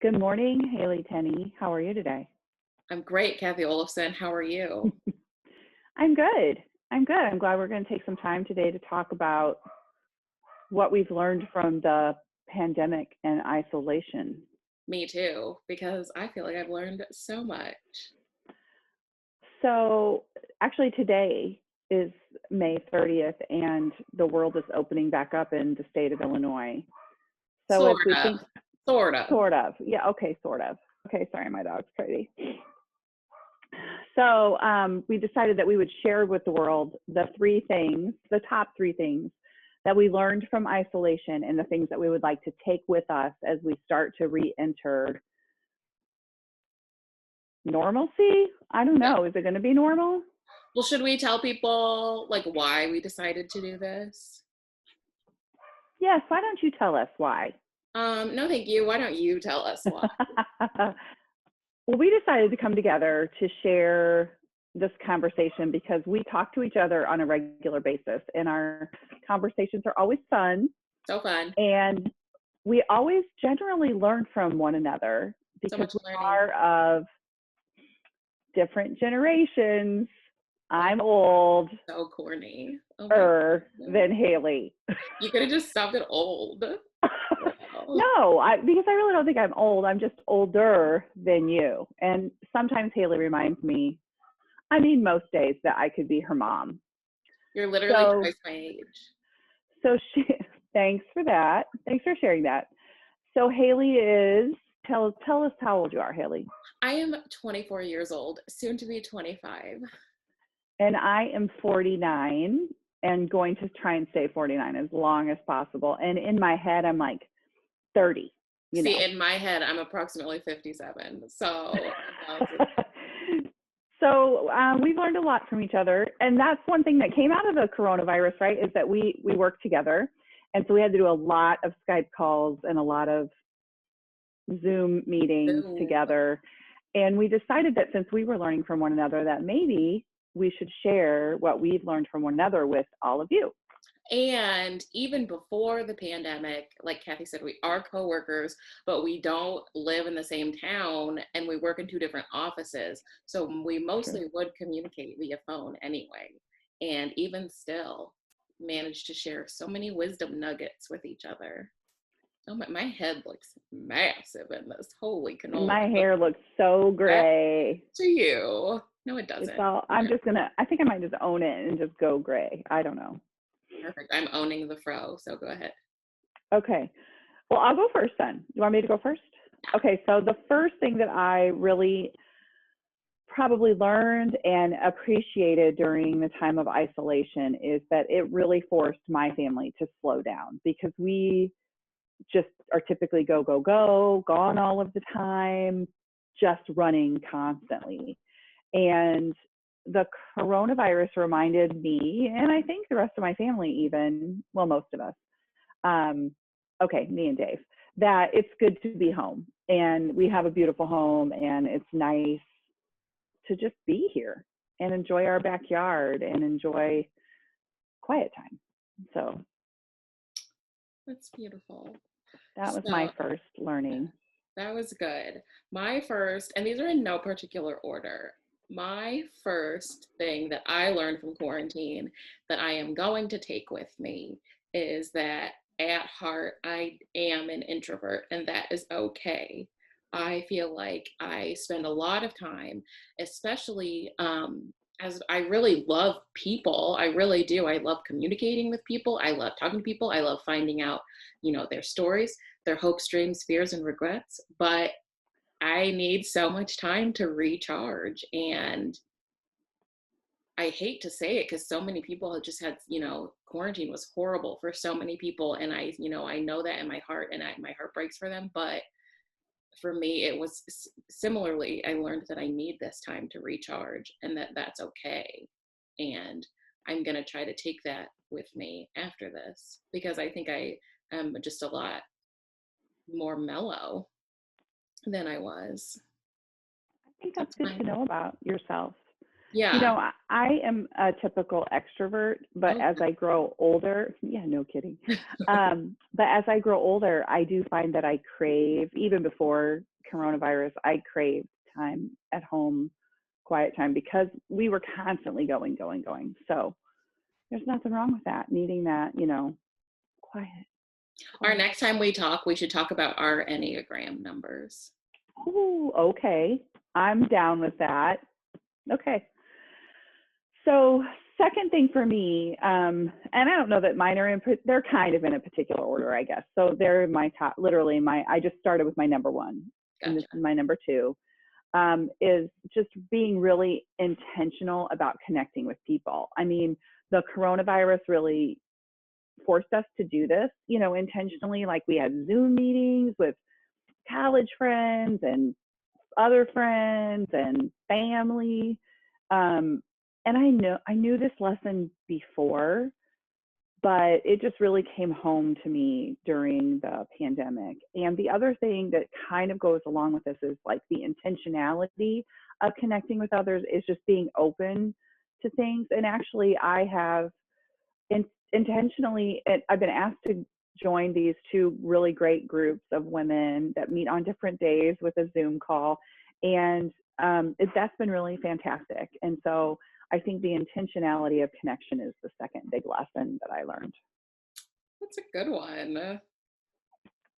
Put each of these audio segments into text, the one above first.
Good morning, Haley Tenney. How are you today? I'm great, Kathy Olafson. How are you? I'm good. I'm good. I'm glad we're going to take some time today to talk about what we've learned from the pandemic and isolation. Me too, because I feel like I've learned so much. So, actually, today is May 30th, and the world is opening back up in the state of Illinois. So, as Sort we of. think, Sort of. sort of, yeah, okay, sort of. Okay, sorry, my dog's crazy. So, we decided that we would share with the world the top three things that we learned from isolation and the things that we would like to take with us as we start to re-enter normalcy. I don't Yeah. know. Is it going to be normal? Well, should we tell people like why we decided to do this? Yes. Why don't you tell us why? No, thank you. Why don't you tell us why? Well, we decided to come together to share this conversation because we talk to each other on a regular basis, and our conversations are always fun, So fun. and we always generally learn from one another So because much we learning. are of different generations. I'm older So corny. Oh my God. than Haley. You could have just stopped at old. Wow. No, because I really don't think I'm old. I'm just older than you. And sometimes Haley reminds me, I mean, most days that I could be her mom. You're literally So, twice my age. so she, thanks for that. Thanks for sharing that. So Haley is, tell us how old you are, Haley. I am 24 years old, soon to be 25. And I am 49 and going to try and stay 49 as long as possible. And in my head, I'm like 30, you See, know. in my head, I'm approximately 57. So about to. So we've learned a lot from each other. And that's one thing that came out of the coronavirus, right, is that we work together. And so we had to do a lot of Skype calls and a lot of Zoom meetings Boom. together. And we decided that since we were learning from one another, that maybe we should share what we've learned from one another with all of you. And even before the pandemic, like Kathy said, we are coworkers, but we don't live in the same town and we work in two different offices. So we True. mostly would communicate via phone anyway. And even still, managed to share so many wisdom nuggets with each other. Oh, my head looks massive in this. Holy And cannoli. my But hair looks so back gray. to you. No, it It's doesn't. all, I'm just gonna, I think I might just own it and just go gray. I don't know. Perfect. I'm owning the fro, so go ahead. Okay. Well, I'll go first then. You want me to go first? Okay. So the first thing that I really probably learned and appreciated during the time of isolation is that it really forced my family to slow down because we just are typically go, go, go, gone all of the time, just running constantly. And the coronavirus reminded me, and I think the rest of my family, even, well, most of us, um, okay, me and Dave, that it's good to be home. And we have a beautiful home, and it's nice to just be here and enjoy our backyard and enjoy quiet time. So That's beautiful. that was my So first learning. that was good. My first, and these are in no particular order. My first thing that I learned from quarantine that I am going to take with me is that at heart, I am an introvert, and that is okay. I feel like I spend a lot of time, especially as I really love people. I really do. I love communicating with people. I love talking to people. I love finding out, their stories, their hopes, dreams, fears, and regrets. But I need so much time to recharge. And I hate to say it because so many people have just had, quarantine was horrible for so many people. And I know that in my heart and my heart breaks for them. But for me, it was similarly, I learned that I need this time to recharge and that that's okay. And I'm going to try to take that with me after this because I think I am just a lot more mellow than I was. I think that's That's good my to know about yourself. Yeah. I am a typical extrovert, but Oh, as I grow older, yeah, no kidding. But as I grow older, I do find that I crave, even before coronavirus, I craved time at home, quiet time, because we were constantly going, going, going. So there's nothing wrong with that, needing that, quiet, our quiet. next time we talk, we should talk about our Enneagram numbers. Oh, okay. I'm down with that. Okay. So second thing for me, and I don't know that mine are they're kind of in a particular order, I guess. So they're my top, literally I just started with my number one, and this Gotcha. is my number two, is just being really intentional about connecting with people. I mean, the coronavirus really forced us to do this, intentionally. Like we had Zoom meetings with college friends and other friends and family. Um, and I knew this lesson before, but it just really came home to me during the pandemic. And the other thing that kind of goes along with this is like the intentionality of connecting with others is just being open to things. And actually, I have intentionally, I've been asked to join these two really great groups of women that meet on different days with a Zoom call. And that's been really fantastic. And so I think the intentionality of connection is the second big lesson that I learned. That's a good one.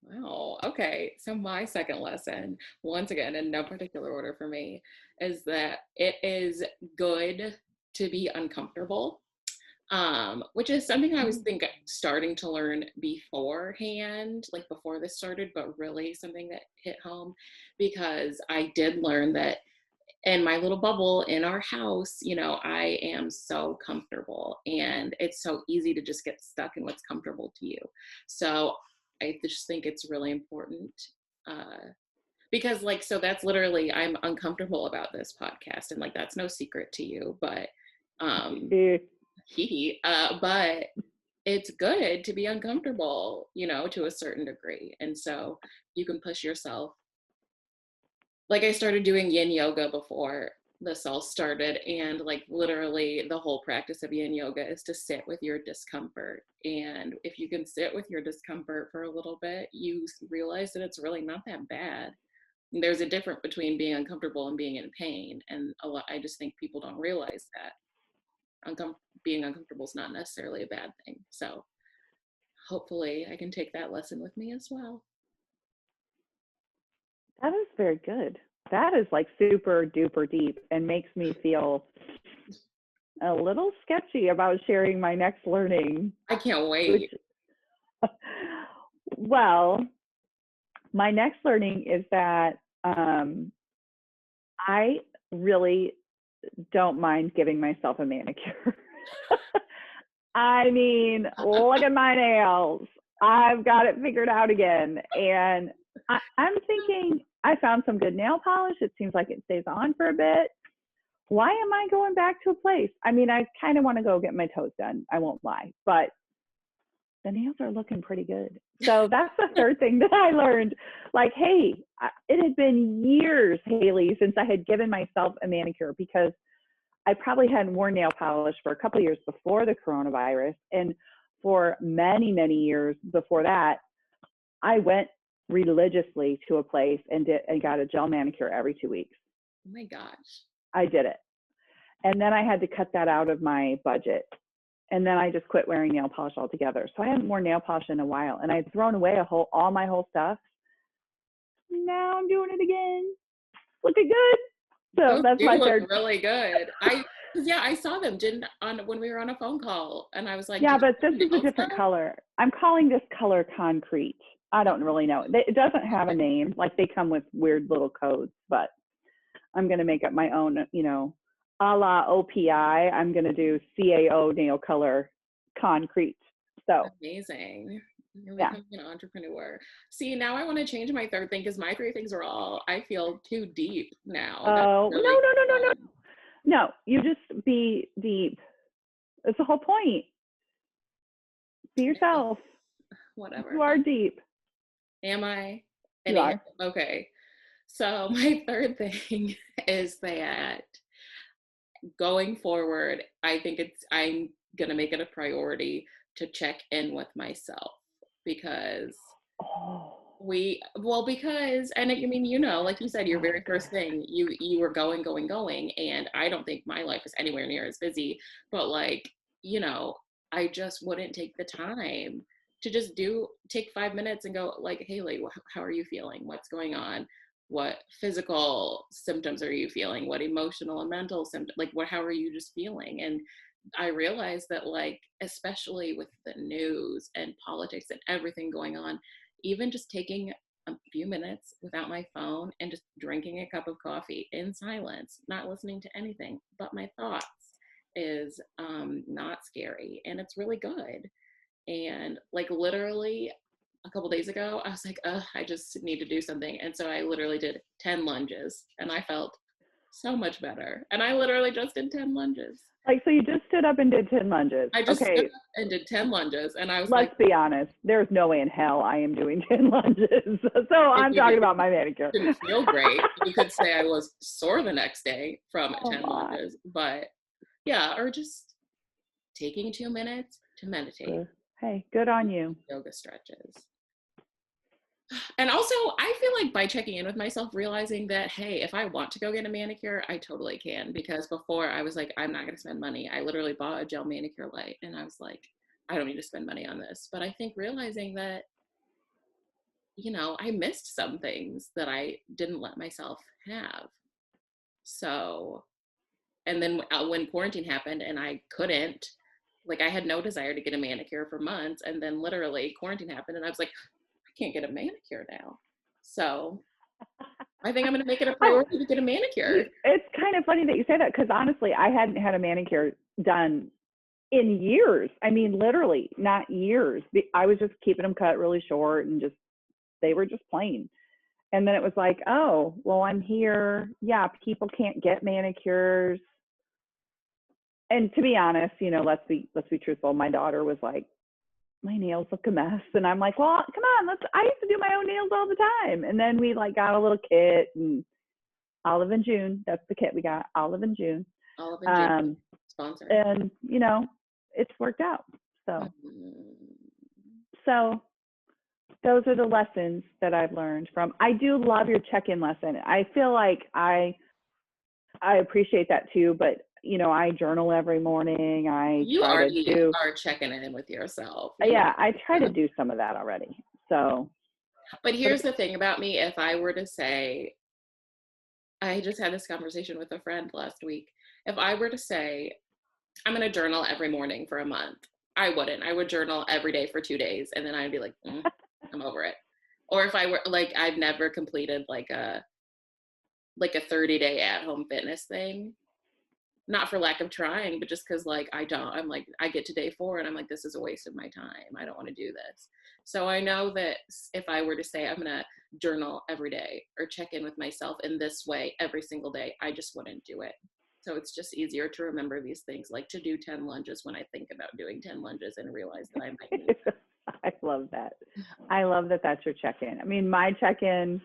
Wow. Okay. So my second lesson, once again, in no particular order for me, is that it is good to be uncomfortable. Which is something I was starting to learn beforehand, like before this started, but really something that hit home because I did learn that in my little bubble in our house, I am so comfortable and it's so easy to just get stuck in what's comfortable to you. So I just think it's really important because so that's literally, I'm uncomfortable about this podcast and like that's no secret to you, but but it's good to be uncomfortable, to a certain degree. And so you can push yourself. Like I started doing yin yoga before this all started. And like literally the whole practice of yin yoga is to sit with your discomfort. And if you can sit with your discomfort for a little bit, you realize that it's really not that bad. There's a difference between being uncomfortable and being in pain. And I just think people don't realize that being uncomfortable is not necessarily a bad thing. So hopefully I can take that lesson with me as well. That is very good. That is like super duper deep and makes me feel a little sketchy about sharing my next learning. I can't wait. Well, my next learning is that I really don't mind giving myself a manicure. I mean, look at my nails. I've got it figured out again. And I'm thinking I found some good nail polish. It seems like it stays on for a bit. Why am I going back to a place? I mean, I kind of want to go get my toes done. I won't lie, but the nails are looking pretty good. So that's the third thing that I learned. Like, hey, it had been years, Haley, since I had given myself a manicure because I probably hadn't worn nail polish for a couple of years before the coronavirus. And for many, many years before that, I went religiously to a place and got a gel manicure every 2 weeks. Oh my gosh. I did it. And then I had to cut that out of my budget. And then I just quit wearing nail polish altogether. So I hadn't worn nail polish in a while. And I'd thrown away all my whole stuff. Now I'm doing it again. Looking good. So Those that's do my look third. really good. I saw them when we were on a phone call, and I was like, yeah, but this is a different color. I'm calling this color concrete. I don't really know. It doesn't have a name. Like they come with weird little codes, but I'm going to make up my own, a la OPI. I'm going to do CAO nail color concrete. So amazing. You're yeah. becoming an entrepreneur. See, now I want to change my third thing because my three things are all, I feel, too deep now. Oh, really no. No, you just be deep. That's the whole point. Be yourself. Whatever. You are deep. Am I? You are. Okay. So my third thing is that going forward, I think I'm going to make it a priority to check in with myself because Oh, because, and I mean, like you said, your oh, very first thing, you were going, and I don't think my life is anywhere near as busy, but like, you know, I just wouldn't take the time to just take 5 minutes and go like, Haley, how are you feeling? What's going on? What physical symptoms are you feeling? What emotional and mental symptoms? Like, how are you just feeling? And I realized that, like, especially with the news and politics and everything going on, even just taking a few minutes without my phone and just drinking a cup of coffee in silence, not listening to anything but my thoughts, is not scary, and it's really good. And like literally a couple days ago, I was like, I just need to do something. And so I literally did 10 lunges and I felt so much better. And I literally just did 10 lunges. like, so you just stood up and did 10 lunges. I just stood Okay, up and did 10 lunges and I was let's like, be honest. There's no way in hell I am doing 10 lunges. So I'm talking about my manicure. Didn't feel great. You could say I was sore the next day from Oh 10 my. lunges, but yeah, or just taking 2 minutes to meditate, Hey, good on you. yoga stretches. And also, I feel like by checking in with myself, realizing that, hey, if I want to go get a manicure, I totally can. Because before I was like, I'm not going to spend money. I literally bought a gel manicure light and I was like, I don't need to spend money on this. But I think realizing that, I missed some things that I didn't let myself have. So, and then when quarantine happened and I couldn't, like, I had no desire to get a manicure for months. And then literally quarantine happened and I was like, I can't get a manicure now. So I think I'm going to make it a Oh, priority to get a manicure. it's kind of funny that you say that because honestly, I hadn't had a manicure done in years. I mean, literally, not years. I was just keeping them cut really short and they were just plain. And then it was like, oh, well, I'm here. Yeah, people can't get manicures. And to be honest, let's be truthful. My daughter was like, my nails look a mess. And I'm like, well, come on, I used to do my own nails all the time. And then we like got a little kit and Olive and June. That's the kit we got, Olive and June. Olive and June sponsor. And it's worked out. So, so those are the lessons that I've learned from. I do love your check-in lesson. I feel like I appreciate that too, but I journal every morning. You already are checking in with yourself. Yeah, I try to do some of that already. So, but here's the thing about me. If I were to say, I just had this conversation with a friend last week. If I were to say, I'm going to journal every morning for a month, I wouldn't. I would journal every day for 2 days. And then I'd be like, I'm over it. Or if I were like, I've never completed like a 30-day at-home fitness thing. Not for lack of trying, but just because like I'm like, I get to day 4 and I'm like, this is a waste of my time. I don't want to do this. So I know that if I were to say I'm going to journal every day or check in with myself in this way every single day, I just wouldn't do it. So it's just easier to remember these things, like to do 10 lunges when I think about doing 10 lunges and realize that I might need them. I love that. I love that that's your check-in. I mean, my check-in,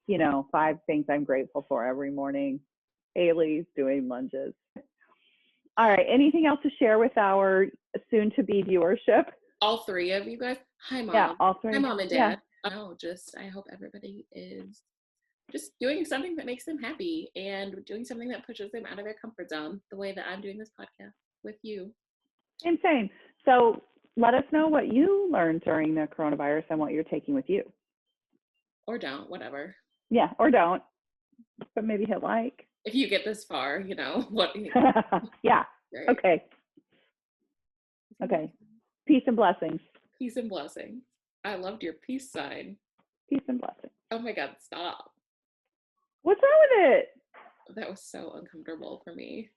5 things I'm grateful for every morning. Haley's doing lunges. All right. Anything else to share with our soon-to-be viewership? All 3 of you guys. Hi, Mom. Yeah, all 3. Hi, Mom and Yeah. Dad. I hope everybody is just doing something that makes them happy and doing something that pushes them out of their comfort zone, the way that I'm doing this podcast with you. Insane. So let us know what you learned during the coronavirus and what you're taking with you. Or don't, whatever. Yeah, or don't, but maybe hit like. If you get this far, what. Yeah. Great. Okay. Okay. Peace and blessings. Peace and blessings. I loved your peace sign. Peace and blessings. Oh my God, stop. What's wrong with it? That was so uncomfortable for me.